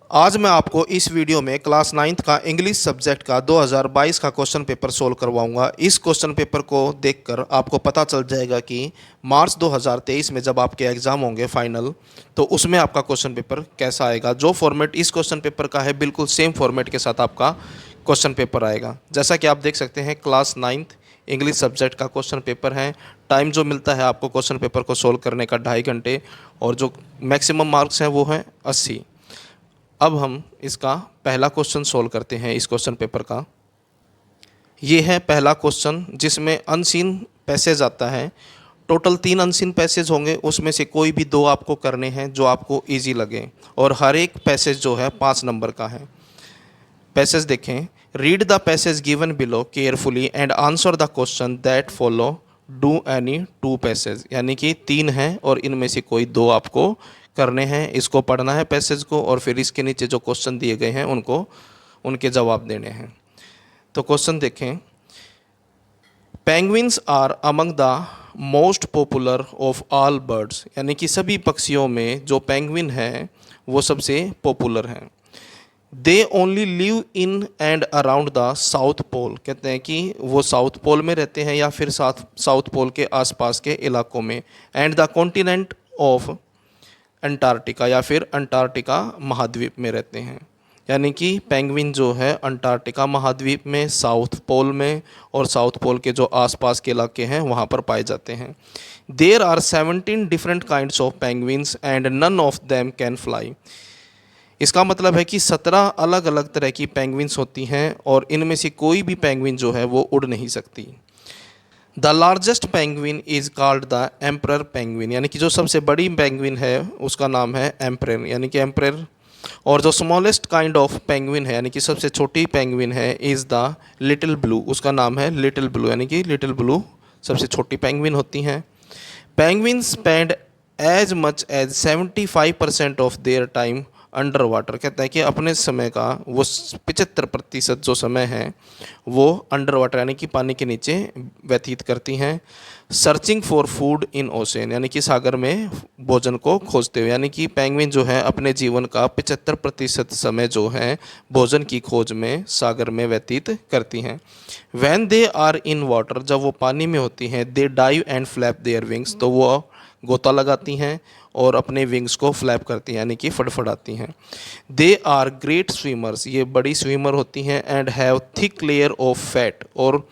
आज मैं आपको इस वीडियो में क्लास 9th का इंग्लिश सब्जेक्ट का 2022 का क्वेश्चन पेपर सोल्व करवाऊंगा। इस क्वेश्चन पेपर को देखकर आपको पता चल जाएगा कि मार्च 2023 में जब आपके एग्ज़ाम होंगे फाइनल, तो उसमें आपका क्वेश्चन पेपर कैसा आएगा। जो फॉर्मेट इस क्वेश्चन पेपर का है, बिल्कुल सेम फॉर्मेट के साथ आपका क्वेश्चन पेपर आएगा। जैसा कि आप देख सकते हैं, क्लास 9th इंग्लिश सब्जेक्ट का क्वेश्चन पेपर है। टाइम जो मिलता है आपको क्वेश्चन पेपर को सोल्व करने का 2.5 घंटे, और जो मैक्सिमम मार्क्स हैं वो हैं 80। अब हम इसका पहला क्वेश्चन सोल्व करते हैं। इस क्वेश्चन पेपर का ये है पहला क्वेश्चन, जिसमें अनसीन पैसेज आता है। टोटल 3 अनसीन पैसेज होंगे, उसमें से कोई भी 2 आपको करने हैं जो आपको इजी लगे, और हर एक पैसेज जो है 5 नंबर का है। पैसेज देखें। Read the passage given below carefully and answer the question that follow. Do any 2 passage, यानी कि 3 हैं और इनमें से कोई 2 आपको करने हैं। इसको पढ़ना है पैसेज को, और फिर इसके नीचे जो क्वेश्चन दिए गए हैं उनको उनके जवाब देने हैं। तो क्वेश्चन देखें। Penguins are among the most popular of all birds, यानी कि सभी पक्षियों में जो पेंगुइन है वो सबसे पॉपुलर हैं। They only live in and around the South Pole, कहते हैं कि वो साउथ पोल में रहते हैं या फिर साउथ पोल के आसपास के इलाकों में। And the continent of Antarctica, या फिर अंटार्कटिका महाद्वीप में रहते हैं। यानी कि पेंगुइन जो है अंटार्कटिका महाद्वीप में, साउथ पोल में, और साउथ पोल के जो आसपास के इलाके हैं वहाँ पर पाए जाते हैं। There are 17 different kinds of penguins and none of them can fly. इसका मतलब है कि 17 अलग अलग तरह की पेंगुइन्स होती हैं, और इनमें से कोई भी पेंगुइन जो है वो उड़ नहीं सकती। The largest penguin is called the emperor penguin, यानी कि जो सबसे बड़ी पेंगुइन है उसका नाम है एम्परर, यानी कि एम्परर। और जो स्मॉलेस्ट काइंड ऑफ पेंगुइन है, यानी कि सबसे छोटी पेंगुइन है, इज़ द लिटिल ब्लू, उसका नाम है लिटिल ब्लू, यानी कि लिटिल ब्लू सबसे छोटी पेंगुइन होती हैं। Penguin spend as much as 75% of their time under water, कहता है कि अपने समय का वो 75% जो समय है वो अंडर वाटर, यानी कि पानी के नीचे व्यतीत करती हैं। Searching for food in ocean, यानी कि सागर में भोजन को खोजते हुए, यानी कि पेंगुइन जो है अपने जीवन का 75% समय जो है भोजन की खोज में सागर में व्यतीत करती हैं। When they are in water, जब वो पानी में होती हैं, they dive and flap their wings, तो वो गोता लगाती हैं और अपने विंग्स को फ्लैप करती हैं, यानी कि फड़फड़ाती हैं। दे आर ग्रेट स्विमर्स, ये बड़ी स्विमर होती हैं। And have thick layer of fat, और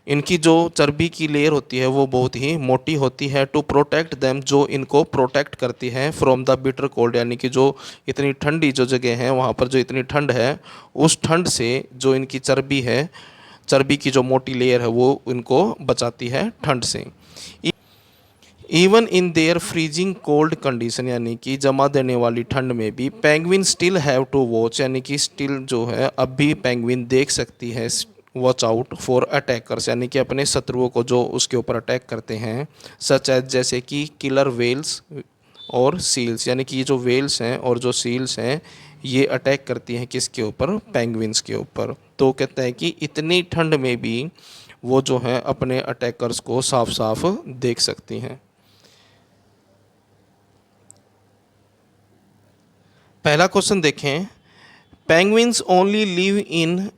इनकी जो चर्बी की लेयर होती है वो बहुत ही मोटी होती है। टू प्रोटेक्ट देम, जो इनको प्रोटेक्ट करती है फ्रॉम द बिटर कोल्ड, यानी कि जो इतनी ठंडी जो जगह है वहाँ पर जो इतनी ठंड है, उस ठंड से जो इनकी चर्बी है, चर्बी की जो मोटी लेयर है वो इनको बचाती है ठंड से। Even in their freezing cold condition, यानी कि जमा देने वाली ठंड में भी penguin still have to watch, यानी कि स्टिल जो है अब भी पेंगुइन देख सकती है, वॉच आउट फॉर अटैकर्स, यानी कि अपने शत्रुओं को जो उसके ऊपर अटैक करते हैं। सच एज, जैसे कि किलर वेल्स और सील्स, यानी कि ये जो वेल्स हैं और जो सील्स हैं ये अटैक करती हैं किसके ऊपर, पेंगुइन्स के ऊपर। तो कहते हैं कि इतनी ठंड में भी वो जो है अपने अटैकर्स को साफ साफ देख सकती हैं। पहला क्वेश्चन देखें। Penguins only live in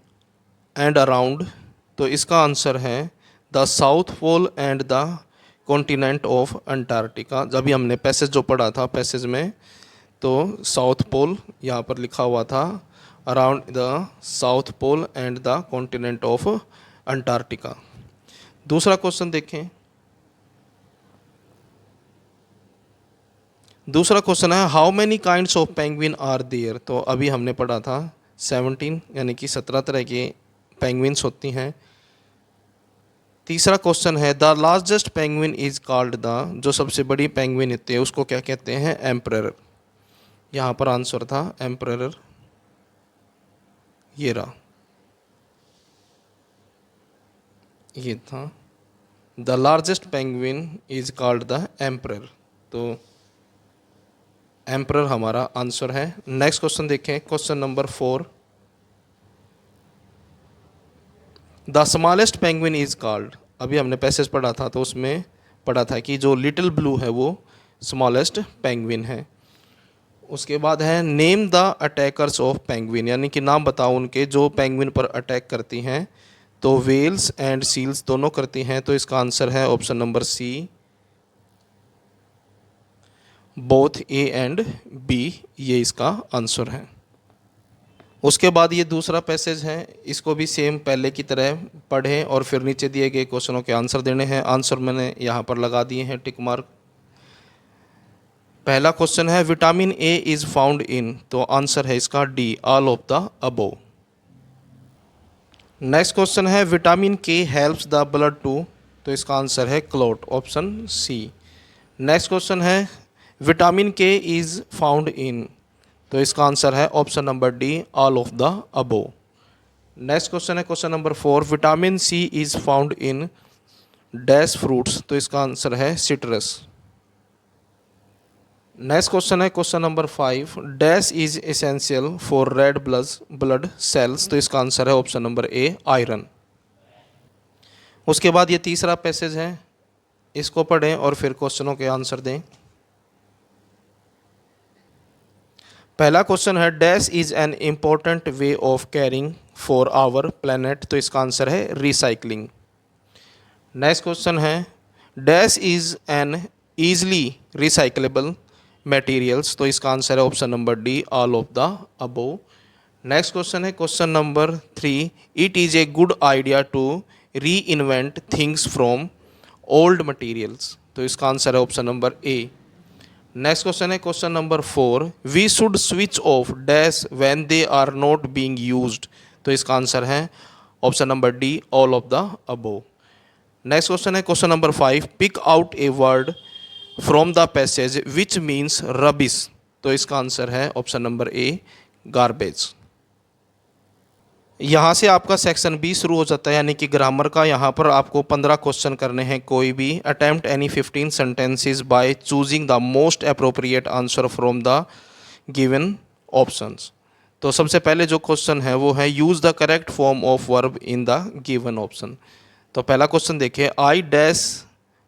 and around, तो इसका आंसर है the South Pole and the continent of Antarctica. जब भी हमने पैसेज जो पढ़ा था पैसेज में, तो साउथ पोल यहाँ पर लिखा हुआ था, around the South Pole and the continent of Antarctica. दूसरा क्वेश्चन देखें। दूसरा क्वेश्चन है how many kinds of penguin are there, तो अभी हमने पढ़ा था 17, यानी कि 17 तरह के पेंगुइन्स होती हैं। तीसरा क्वेश्चन है the largest penguin is called the, जो सबसे बड़ी पेंगुइन होती है उसको क्या कहते हैं, एम्परर। यहाँ पर आंसर था एम्परर, ये रहा, ये था the largest penguin is called the emperor, तो एम्परर हमारा आंसर है। नेक्स्ट क्वेश्चन देखें, question number 4। The smallest penguin is called, अभी हमने पैसेज पढ़ा था तो उसमें पढ़ा था कि जो लिटिल ब्लू है वो स्मॉलेस्ट पेंगुइन है। उसके बाद है name the attackers of penguin, यानी कि नाम बताओ उनके जो पेंगुइन पर अटैक करती हैं। तो वेल्स एंड सील्स दोनों करती हैं, तो इसका आंसर है option number C, both A and B, ये इसका आंसर है। उसके बाद ये दूसरा पैसेज है, इसको भी सेम पहले की तरह पढ़ें और फिर नीचे दिए गए क्वेश्चनों के आंसर देने हैं। आंसर मैंने यहाँ पर लगा दिए हैं टिक मार्क। पहला क्वेश्चन है vitamin A is found in, तो आंसर है इसका D, all of the above. Next question है vitamin K helps the blood to, तो इसका आंसर है clot, option C. Next question है vitamin K is found in, तो इसका आंसर है option number D, all of the above. Next question है question number 4, vitamin C is found in dash fruits, तो इसका आंसर है citrus. Next question है question number 5, dash is essential for red blood cells, तो इसका answer है option number ए, iron. उसके बाद ये तीसरा पैसेज है, इसको पढ़ें और फिर क्वेश्चनों के आंसर दें। पहला क्वेश्चन है dash is an important way of caring for our planet, तो इसका आंसर है रिसाइकलिंग। नेक्स्ट क्वेश्चन है dash is an easily recyclable materials, तो इसका आंसर है option number D, all of the above. Next question है question number 3, it is a good idea to reinvent things from old materials, तो इसका answer है option number A. Next question है question number 4, we should switch off dash when they are not being used, तो इसका answer है option number D, all of the above. Next question है question number 5, pick out a word from the passage which means rubbish, तो इसका answer है option number ए, garbage. यहाँ से आपका सेक्शन बी शुरू हो जाता है, यानी कि ग्रामर का। यहाँ पर आपको 15 क्वेश्चन करने हैं कोई भी। Attempt any 15 sentences by choosing the most appropriate answer from the given options. तो सबसे पहले जो क्वेश्चन है वो है use the correct form of verb in the given option. तो पहला क्वेश्चन देखिए, I dash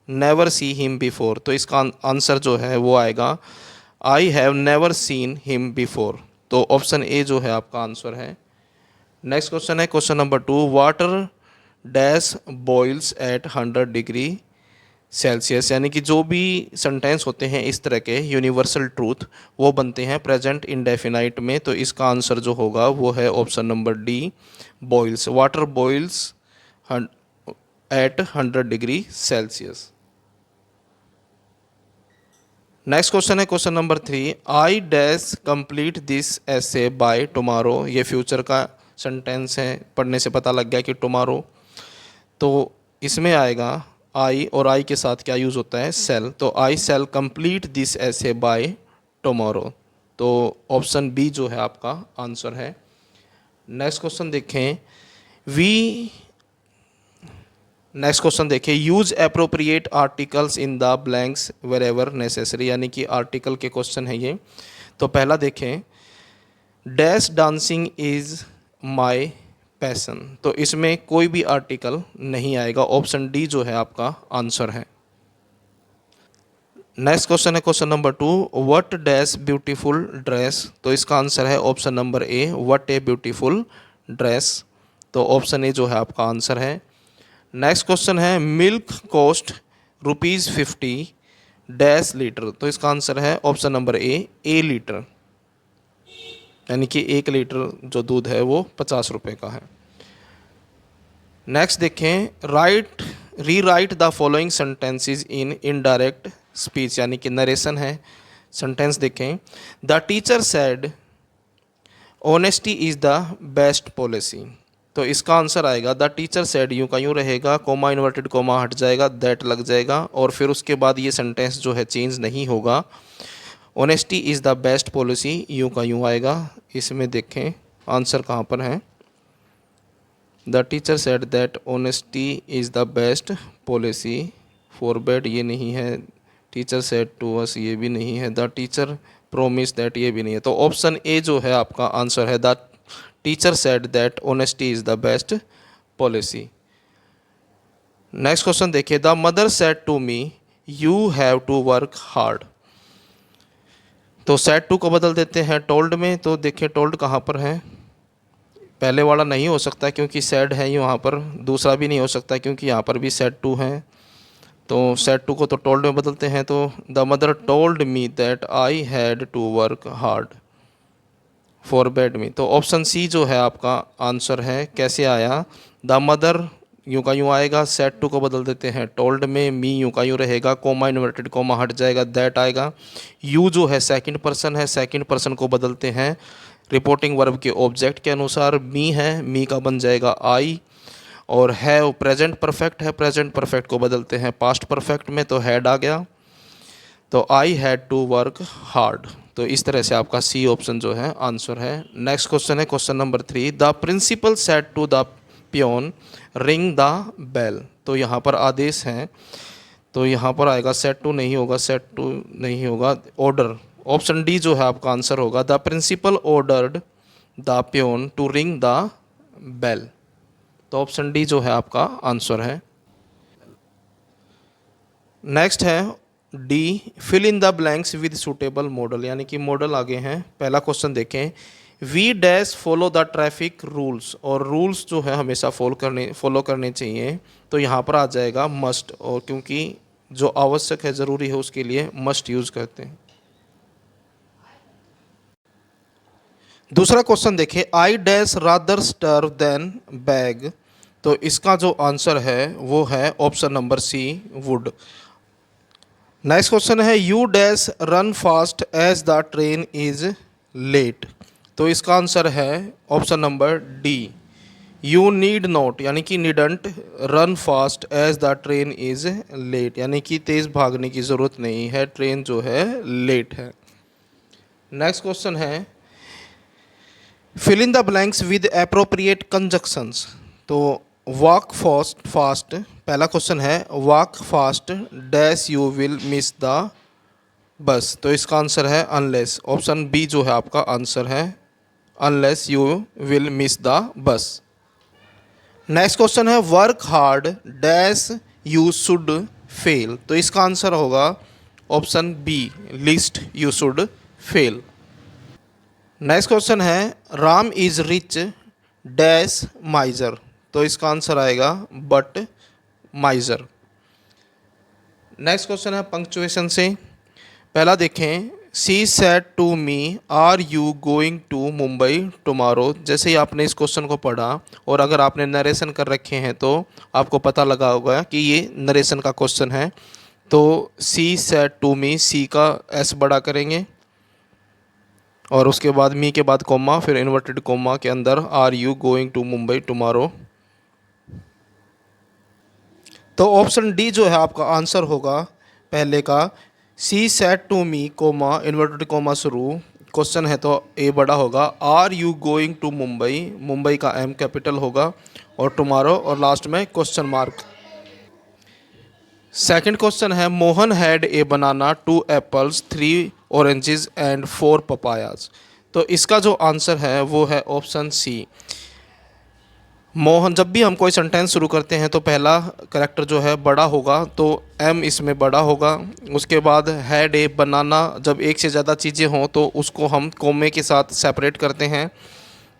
never see him before, तो इसका आंसर जो है वो आएगा I have never seen him before, तो ऑप्शन ए जो है आपका आंसर है। नेक्स्ट क्वेश्चन है question number 2, water dash boils at 100 degree Celsius, यानी कि जो भी सेंटेंस होते हैं इस तरह के यूनिवर्सल ट्रूथ वो बनते हैं प्रेजेंट इंडेफिनाइट में, तो इसका आंसर जो होगा वो है option number D, boils, water boils at 100 degree Celsius. Next question है question number 3, I dash complete this essay by tomorrow, ये फ्यूचर का सेंटेंस है, पढ़ने से पता लग गया कि टुमारो, तो इसमें आएगा आई, और आई के साथ क्या यूज़ होता है, सेल, तो I shall complete this essay by tomorrow, तो ऑप्शन बी जो है आपका आंसर है। नेक्स्ट क्वेश्चन देखें, नेक्स्ट क्वेश्चन देखिए, use appropriate articles in the blanks wherever necessary, यानी कि आर्टिकल के क्वेश्चन है ये। तो पहला देखें, dash dancing is my passion, तो इसमें कोई भी आर्टिकल नहीं आएगा, ऑप्शन डी जो है आपका आंसर है। नेक्स्ट क्वेश्चन है question number 2, what dash beautiful dress, तो इसका आंसर है option number A, what a beautiful dress, तो ऑप्शन ए जो है आपका आंसर है। नेक्स्ट क्वेश्चन है मिल्क कॉस्ट ₹50 डैश लीटर, तो इसका आंसर है ऑप्शन नंबर ए लीटर, यानी कि 1 लीटर जो दूध है वो 50 रुपये का है। नेक्स्ट देखें, rewrite the following sentences in indirect speech, यानी कि नरेशन है। सेंटेंस देखें, the teacher said honesty is the best policy, तो इसका आंसर आएगा द टीचर सेड, यूँ का यूँ रहेगा, कोमा इन्वर्टेड कोमा हट जाएगा, दैट लग जाएगा, और फिर उसके बाद ये सेंटेंस जो है चेंज नहीं होगा, honesty is the best policy यूँ का यूँ आएगा। इसमें देखें आंसर कहाँ पर है, the teacher said that honesty is the best policy, forbade ये नहीं है, टीचर सेड टू अस ये भी नहीं है, द टीचर प्रोमिस दैट ये भी नहीं है, तो ऑप्शन ए जो है आपका आंसर है, the teacher said that honesty is the best policy. Next question देखिए, the mother said to me you have to work hard, तो सेड टू को बदल देते हैं टोल्ड में। तो देखिए टोल्ड कहाँ पर है, पहले वाला नहीं हो सकता क्योंकि सेड है यहाँ पर, दूसरा भी नहीं हो सकता क्योंकि यहाँ पर भी सेड टू है। तो सेड टू को तो टोल्ड में बदलते हैं। तो the mother told me that I had to work hard for bed me. तो ऑप्शन सी जो है आपका आंसर है। कैसे आया, द मदर यूँ का यूँ आएगा, सेड टू को बदल देते हैं टोल्ड में, मी यूँ का यूँ रहेगा, कोमा इन्वर्टेड कोमा हट जाएगा, दैट आएगा। यू जो है सेकंड पर्सन है, सेकंड पर्सन को बदलते हैं रिपोर्टिंग वर्ब के ऑब्जेक्ट के अनुसार। मी है, मी का बन जाएगा आई। और है वो प्रेजेंट परफेक्ट है, प्रेजेंट परफेक्ट को बदलते हैं पास्ट परफेक्ट में, तो हैड आ गया। तो I had to work hard. तो इस तरह से आपका सी ऑप्शन जो है आंसर है। नेक्स्ट क्वेश्चन है question number 3, the principal said to the peon ring the bell. तो यहाँ पर आदेश हैं, तो यहाँ पर आएगा सेट टू नहीं होगा, सेट टू नहीं होगा, ऑर्डर। ऑप्शन डी जो है आपका आंसर होगा, the principal ordered the peon to ring the bell. तो ऑप्शन डी जो है आपका आंसर है। नेक्स्ट है D, fill in the blanks with suitable modal, यानी कि मॉडल आगे हैं। पहला क्वेश्चन देखें, we dash follow the traffic rules, और रूल्स जो है हमेशा फॉलो करने चाहिए। तो यहाँ पर आ जाएगा मस्ट, और क्योंकि जो आवश्यक है ज़रूरी है उसके लिए मस्ट यूज़ करते हैं। दूसरा क्वेश्चन देखिए, I dash rather starve than beg. तो इसका जो आंसर है वो है option number C, would. Next question है, you dash run fast as the train is late. तो इसका आंसर है option number D, you need not, यानी कि needn't run fast as the train is late, यानी कि तेज़ भागने की ज़रूरत नहीं है, ट्रेन जो है लेट है। नेक्स्ट क्वेश्चन है, fill in the blanks with appropriate conjunctions. तो वॉक फास्ट पहला क्वेश्चन है, walk fast dash you will miss the bus. तो इसका आंसर है अनलेस, ऑप्शन बी जो है आपका आंसर है, unless you will miss the bus. Next question है, work hard dash you should fail. तो इसका आंसर होगा option B, lest you should fail. Next question है, Ram is rich dash miser. तो इसका आंसर आएगा बट माइजर। नेक्स्ट क्वेश्चन है punctuation से। पहला देखें, she said to me are you going to Mumbai tomorrow. जैसे ही आपने इस क्वेश्चन को पढ़ा और अगर आपने नरेशन कर रखे हैं तो आपको पता लगा होगा कि ये नरेशन का क्वेश्चन है। तो सी सेड टू मी, सी का एस बड़ा करेंगे और उसके बाद मी के बाद कोमा, फिर इन्वर्टेड कोमा के अंदर are you going to Mumbai tomorrow. तो ऑप्शन डी जो है आपका आंसर होगा पहले का, she said to me comma inverted comma शुरू, क्वेश्चन है तो ए बड़ा होगा, are you going to Mumbai, Mumbai का एम कैपिटल होगा, और टुमारो और लास्ट में क्वेश्चन मार्क। सेकंड क्वेश्चन है, Mohan had a banana, 2 apples, 3 oranges and 4 papayas. तो इसका जो आंसर है वो है ऑप्शन सी, मोहन। जब भी हम कोई सेंटेंस शुरू करते हैं तो पहला करेक्टर जो है बड़ा होगा, तो एम इसमें बड़ा होगा। उसके बाद हैड ए बनाना, जब एक से ज़्यादा चीज़ें हों तो उसको हम कोमे के साथ सेपरेट करते हैं।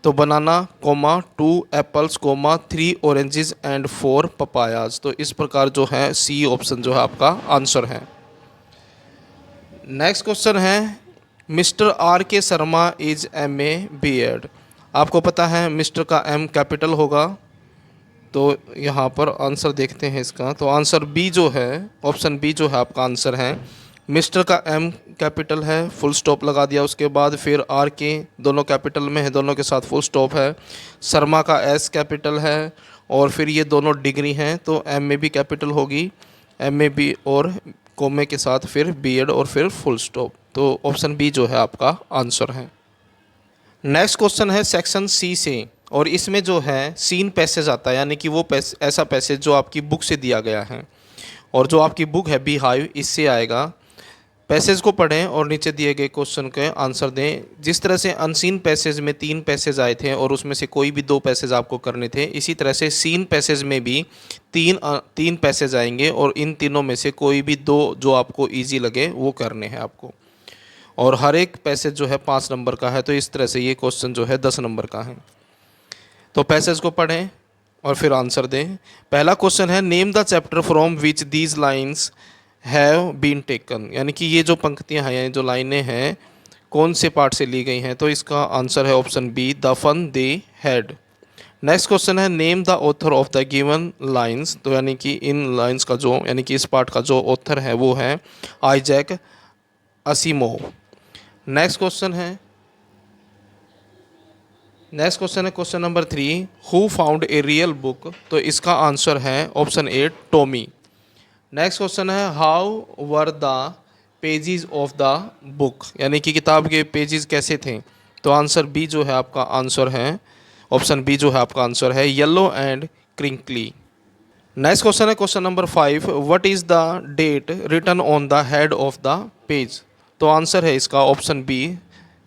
तो banana comma 2 apples comma 3 oranges and 4 papayas. तो इस प्रकार जो है सी ऑप्शन जो है आपका आंसर है। नेक्स्ट क्वेश्चन है, मिस्टर आर के शर्मा इज MA B.Ed। आपको पता है मिस्टर का एम कैपिटल होगा, तो यहाँ पर आंसर देखते हैं इसका। तो आंसर बी जो है, ऑप्शन बी जो है आपका आंसर है। मिस्टर का एम कैपिटल है, फुल स्टॉप लगा दिया, उसके बाद फिर आर के दोनों कैपिटल में है, दोनों के साथ फुल स्टॉप है। शर्मा का एस कैपिटल है और फिर ये दोनों डिग्री हैं, तो एम में भी कैपिटल होगी, MA B और कोमे के साथ फिर B.Ed और फिर फुल स्टॉप। तो ऑप्शन बी जो है आपका आंसर है। नेक्स्ट क्वेश्चन है सेक्शन सी से, और इसमें जो है सीन पैसेज आता है, यानी कि वो ऐसा पैसेज जो आपकी बुक से दिया गया है, और जो आपकी बुक है बी हाइव इससे आएगा। पैसेज को पढ़ें और नीचे दिए गए क्वेश्चन के आंसर दें। जिस तरह से अनसीन पैसेज में 3 पैसेज आए थे और उसमें से कोई भी 2 पैसेज आपको करने थे, इसी तरह से सीन पैसेज में भी तीन पैसेज आएंगे और इन तीनों में से कोई भी 2 जो आपको ईजी लगे वो करने हैं आपको। और हर एक पैसेज जो है 5 नंबर का है, तो इस तरह से ये क्वेश्चन जो है 10 नंबर का है। तो पैसेज को पढ़ें और फिर आंसर दें। पहला क्वेश्चन है name the chapter from which these lines have been taken, यानी कि ये जो पंक्तियां हैं, यानी जो लाइनें हैं, कौन से पार्ट से ली गई हैं, तो इसका आंसर है option B, the fun they had. Next question है name the author of the given lines, तो यानी कि इन लाइन्स का जो, यानी कि इस पार्ट का जो ऑथर है वो है आइजैक असीमोव। नेक्स्ट क्वेश्चन है question number 3, who found a real book, तो इसका आंसर है option A, Tommy. Next question है how were the pages of the book, यानी कि किताब के पेजेस कैसे थे, तो आंसर बी जो है आपका आंसर है, ऑप्शन बी जो है आपका आंसर है, yellow and crinkly. Next question है question number 5, what is the date written on the head of the page, तो आंसर है इसका ऑप्शन बी,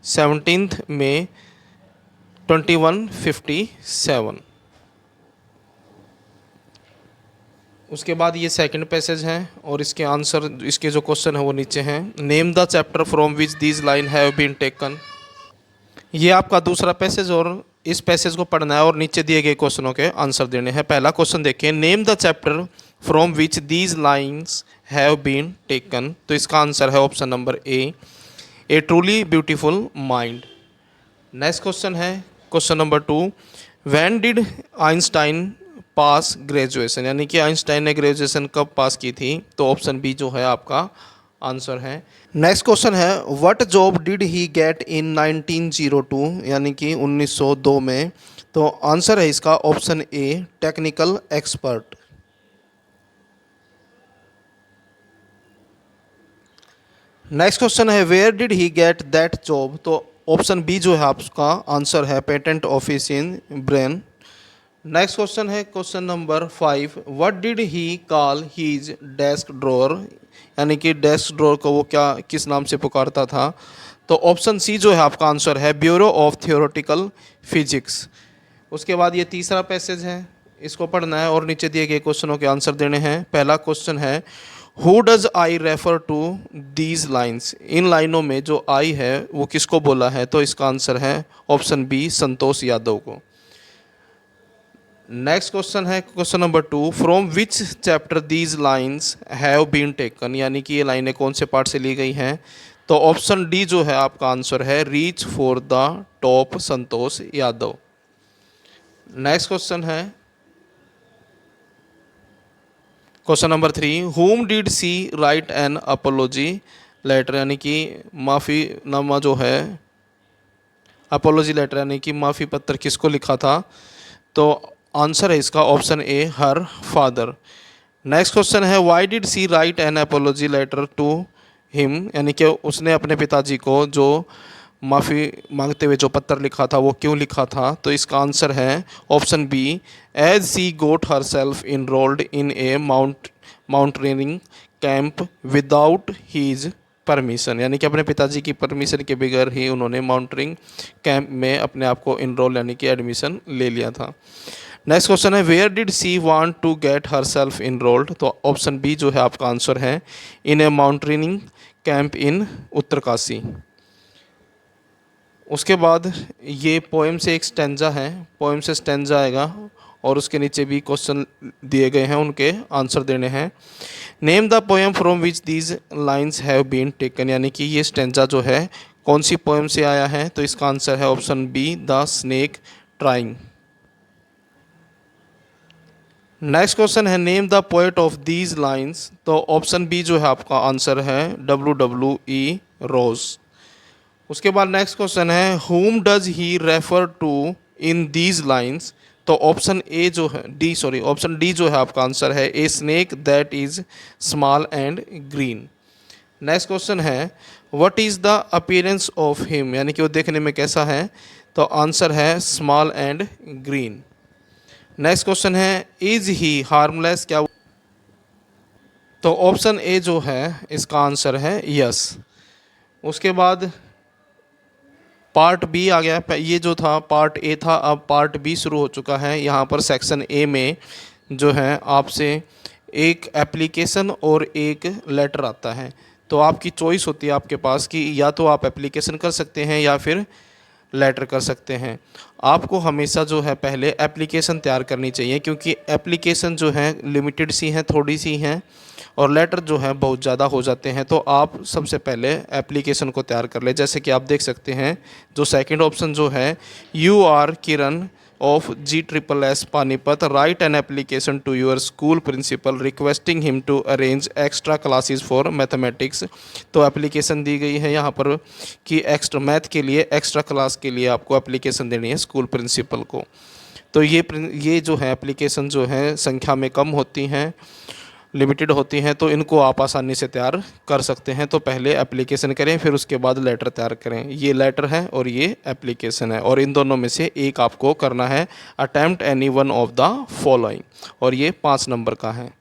17 मई 2157। उसके बाद ये सेकंड पैसेज है और इसके आंसर, इसके जो क्वेश्चन है वो नीचे हैं। Name the chapter from which these line have been taken, ये आपका दूसरा पैसेज, और इस पैसेज को पढ़ना है और नीचे दिए गए क्वेश्चनों के आंसर देने हैं। पहला क्वेश्चन देखिए, name the chapter from which these lines have been taken, तो इसका आंसर है option number A truly beautiful mind. Next question है question number 2, when did Einstein pass graduation, यानी कि आइंस्टाइन ने ग्रेजुएशन कब पास की थी, तो ऑप्शन बी जो है आपका आंसर है। नेक्स्ट क्वेश्चन है what job did he get in 1902, यानी कि 1902 में, तो आंसर है इसका option A, technical expert. Next question है where did he get that job, तो ऑप्शन बी जो है आपका आंसर है, patent office in Bern. Next question है question number 5, what did he call his desk drawer, यानी कि डेस्क ड्रॉअर को वो क्या, किस नाम से पुकारता था, तो ऑप्शन सी जो है आपका आंसर है, ब्यूरो ऑफ थियोरेटिकल फिजिक्स। उसके बाद ये तीसरा पैसेज है, इसको पढ़ना है और नीचे दिए गए क्वेश्चनों के आंसर देने हैं। पहला क्वेश्चन है who does I refer to these lines, इन लाइनों में जो आई है वो किसको बोला है, तो इसका आंसर है ऑप्शन बी, संतोष यादव को। नेक्स्ट क्वेश्चन है question number 2, from which chapter these lines have been taken, यानी कि ये लाइनें कौन से पार्ट से ली गई हैं, तो ऑप्शन डी जो है आपका आंसर है, reach for the top, Santosh Yadav. Next question है question number 3, whom did she write an apology letter, यानी कि माफ़ीनामा जो है, अपोलॉजी लेटर यानी कि माफ़ी पत्र किसको लिखा था, तो आंसर है इसका option A, her father. Next question है why did she write an apology letter to him, यानी कि उसने अपने पिताजी को जो माफ़ी मांगते हुए जो पत्र लिखा था वो क्यों लिखा था, तो इसका आंसर है option B, as she got herself enrolled in a mountaineering camp without his permission, यानी कि अपने पिताजी की परमिशन के बगैर ही उन्होंने माउंटेनियरिंग कैंप में अपने आप को इनरोल यानी कि एडमिशन ले लिया था। नेक्स्ट क्वेश्चन है where did she want to get herself enrolled, तो ऑप्शन बी जो है आपका आंसर है, in a mountaineering camp in Uttarkashi. उसके बाद ये पोएम से एक स्टेंजा है, पोएम से स्टेंजा आएगा और उसके नीचे भी क्वेश्चन दिए गए हैं, उनके आंसर देने हैं। Name the poem from which these lines have been taken, यानी कि ये स्टेंजा जो है कौन सी पोएम से आया है, तो इसका आंसर है option B, the snake trying. Next question है name the poet of these lines, तो ऑप्शन बी जो है आपका आंसर है, WWE रोज। उसके बाद नेक्स्ट क्वेश्चन है whom does he refer to in these lines, तो ऑप्शन ए जो है ऑप्शन डी जो है आपका आंसर है, a snake that is small and green. Next question है what is the appearance of him, यानी कि वो देखने में कैसा है, तो आंसर है small and green. Next question है इज ही हार्मलेस, क्या, तो ऑप्शन ए जो है इसका आंसर है यस। उसके बाद पार्ट बी आ गया, ये जो था पार्ट ए था, अब पार्ट बी शुरू हो चुका है। यहाँ पर सेक्शन ए में जो है आपसे एक एप्लीकेशन और एक लेटर आता है, तो आपकी चॉइस होती है आपके पास कि या तो आप एप्लीकेशन कर सकते हैं या फिर लेटर कर सकते हैं। आपको हमेशा जो है पहले एप्लीकेशन तैयार करनी चाहिए, क्योंकि एप्लीकेशन जो है लिमिटेड सी हैं, थोड़ी सी हैं, और लेटर जो है बहुत ज़्यादा हो जाते हैं। तो आप सबसे पहले एप्लीकेशन को तैयार कर ले। जैसे कि आप देख सकते हैं जो सेकंड ऑप्शन जो है, you are Kiran of GSSS Panipat write an application to your school principal requesting him to arrange extra classes for mathematics. तो एप्लीकेशन दी गई है यहाँ पर कि एक्स्ट्रा मैथ के लिए एक्स्ट्रा क्लास के लिए आपको एप्लीकेशन देनी है स्कूल प्रिंसिपल को। तो ये जो है एप्लीकेशन जो है संख्या में कम होती हैं, लिमिटेड होती हैं, तो इनको आप आसानी से तैयार कर सकते हैं। तो पहले एप्लीकेशन करें, फिर उसके बाद लेटर तैयार करें। ये लेटर है और ये एप्लीकेशन है, और इन दोनों में से एक आपको करना है। Attempt any one of the following, और ये 5 नंबर का है।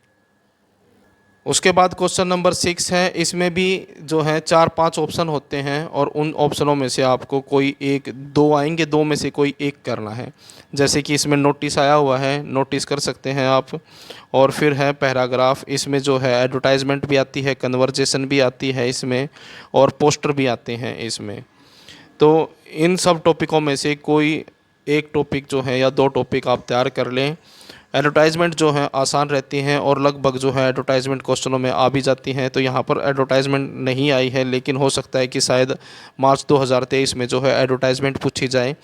उसके बाद क्वेश्चन नंबर 6 है। इसमें भी जो है 4-5 ऑप्शन होते हैं, और उन ऑप्शनों में से आपको कोई एक, 2 आएंगे, 2 में से कोई एक करना है। जैसे कि इसमें नोटिस आया हुआ है, नोटिस कर सकते हैं आप। और फिर है पैराग्राफ, इसमें जो है एडवर्टाइजमेंट भी आती है, कन्वर्जेशन भी आती है इसमें, और पोस्टर भी आते हैं इसमें। तो इन सब टॉपिकों में से कोई एक टॉपिक जो है या 2 टॉपिक आप तैयार कर लें। एडवर्टाइजमेंट जो है आसान रहती हैं, और लगभग जो है एडवर्टाइजमेंट क्वेश्चनों में आ भी जाती हैं। तो यहाँ पर एडवर्टाइजमेंट नहीं आई है, लेकिन हो सकता है कि शायद मार्च 2023 में जो है एडवर्टाइजमेंट पूछी जाए।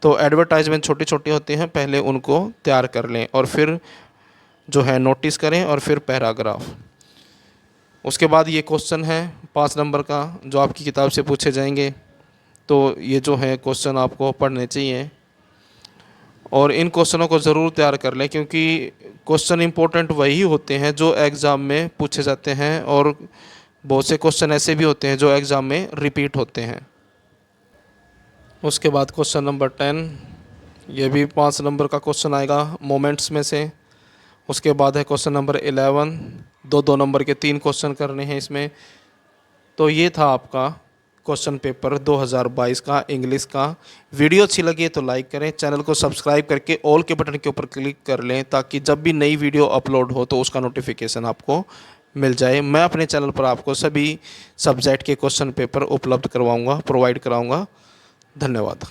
तो एडवर्टाइजमेंट छोटी छोटी होती हैं, पहले उनको तैयार कर लें, और फिर जो है नोटिस करें, और फिर पैराग्राफ। उसके बाद ये क्वेश्चन है 5 नंबर का, जो आपकी किताब से पूछे जाएंगे। तो ये जो है क्वेश्चन आपको पढ़ने चाहिए, और इन क्वेश्चनों को ज़रूर तैयार कर लें, क्योंकि क्वेश्चन इंपॉर्टेंट वही होते हैं जो एग्ज़ाम में पूछे जाते हैं, और बहुत से क्वेश्चन ऐसे भी होते हैं जो एग्ज़ाम में रिपीट होते हैं। उसके बाद क्वेश्चन नंबर 10, ये भी 5 नंबर का क्वेश्चन आएगा मोमेंट्स में से। उसके बाद है क्वेश्चन नंबर 11, 2 नंबर के 3 क्वेश्चन करने हैं इसमें। तो ये था आपका क्वेश्चन पेपर 2022 का इंग्लिश का। वीडियो अच्छी लगी है तो लाइक करें, चैनल को सब्सक्राइब करके ऑल के बटन के ऊपर क्लिक कर लें, ताकि जब भी नई वीडियो अपलोड हो तो उसका नोटिफिकेशन आपको मिल जाए। मैं अपने चैनल पर आपको सभी सब्जेक्ट के क्वेश्चन पेपर उपलब्ध करवाऊंगा, प्रोवाइड कराऊंगा। धन्यवाद।